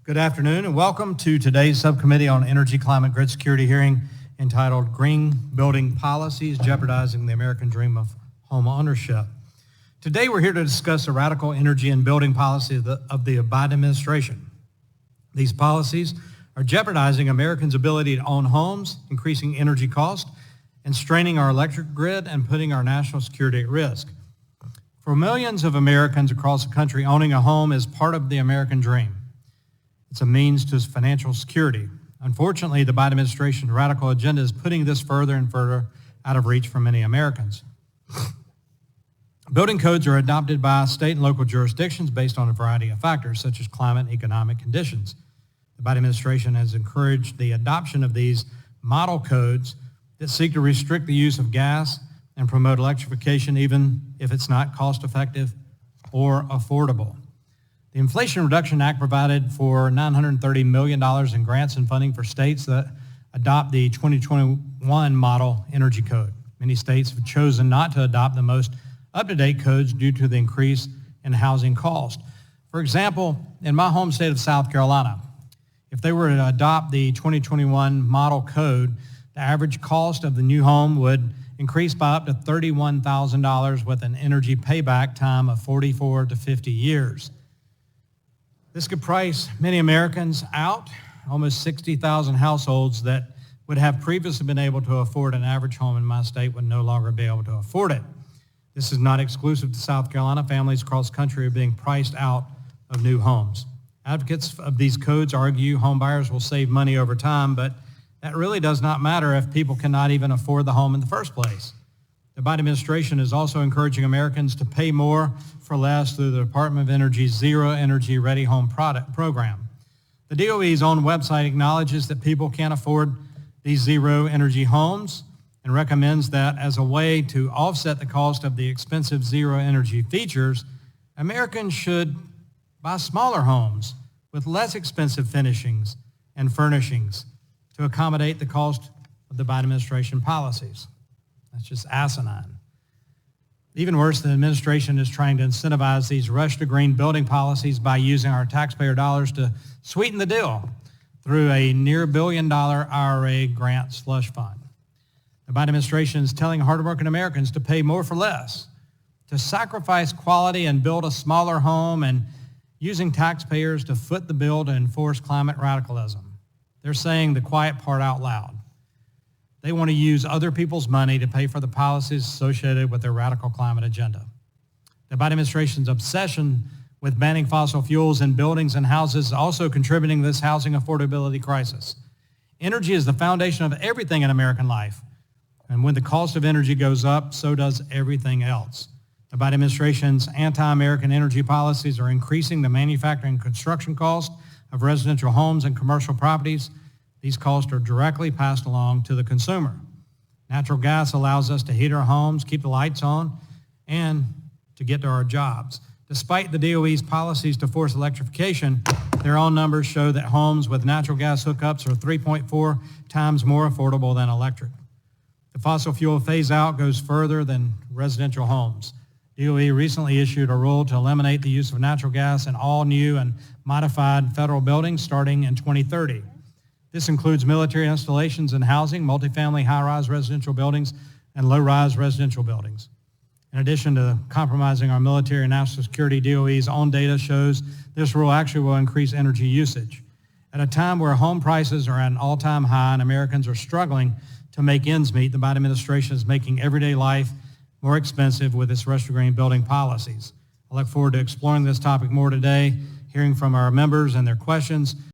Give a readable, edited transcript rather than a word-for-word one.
Good afternoon and welcome to today's Subcommittee on Energy, Climate, Grid Security hearing entitled Green Building Policies Jeopardizing the American Dream of Homeownership. Today we're here to discuss the radical energy and building policy of the Biden administration. These policies are jeopardizing Americans' ability to own homes, increasing energy costs, and straining our electric grid and putting our national security at risk. For millions of Americans across the country, owning a home is part of the American dream. It's a means to financial security. Unfortunately, the Biden administration's radical agenda is putting this further and further out of reach for many Americans. Building codes are adopted by state and local jurisdictions based on a variety of factors, such as climate and economic conditions. The Biden administration has encouraged the adoption of these model codes that seek to restrict the use of gas and promote electrification, even if it's not cost-effective or affordable. The Inflation Reduction Act provided for $930 million in grants and funding for states that adopt the 2021 Model Energy Code. Many states have chosen not to adopt the most up-to-date codes due to the increase in housing cost. For example, in my home state of South Carolina, if they were to adopt the 2021 Model Code, the average cost of the new home would increase by up to $31,000 with an energy payback time of 44 to 50 years. This could price many Americans out. Almost 60,000 households that would have previously been able to afford an average home in my state would no longer be able to afford it. This is not exclusive to South Carolina. Families across the country are being priced out of new homes. Advocates of these codes argue home buyers will save money over time, but that really does not matter if people cannot even afford the home in the first place. The Biden administration is also encouraging Americans to pay more for less through the Department of Energy's Zero Energy Ready Home program. The DOE's own website acknowledges that people can't afford these zero energy homes and recommends that as a way to offset the cost of the expensive zero energy features, Americans should buy smaller homes with less expensive finishings and furnishings to accommodate the cost of the Biden administration policies. That's just asinine. Even worse, the administration is trying to incentivize these rush to green building policies by using our taxpayer dollars to sweeten the deal through a near $1 billion IRA grant slush fund. The Biden administration is telling hardworking Americans to pay more for less, to sacrifice quality and build a smaller home, and using taxpayers to foot the bill to enforce climate radicalism. They're saying the quiet part out loud. They want to use other people's money to pay for the policies associated with their radical climate agenda. The Biden administration's obsession with banning fossil fuels in buildings and houses is also contributing to this housing affordability crisis. Energy is the foundation of everything in American life. And when the cost of energy goes up, so does everything else. The Biden administration's anti-American energy policies are increasing the manufacturing and construction cost of residential homes and commercial properties. These costs are directly passed along to the consumer. Natural gas allows us to heat our homes, keep the lights on, and to get to our jobs. Despite the DOE's policies to force electrification, their own numbers show that homes with natural gas hookups are 3.4 times more affordable than electric. The fossil fuel phase-out goes further than residential homes. DOE recently issued a rule to eliminate the use of natural gas in all new and modified federal buildings starting in 2030. This includes military installations and housing, multifamily high-rise residential buildings, and low-rise residential buildings. In addition to compromising our military and national security, DOE's own data shows this rule actually will increase energy usage. At a time where home prices are at an all-time high and Americans are struggling to make ends meet, the Biden administration is making everyday life more expensive with its rush to green building policies. I look forward to exploring this topic more today, hearing from our members and their questions.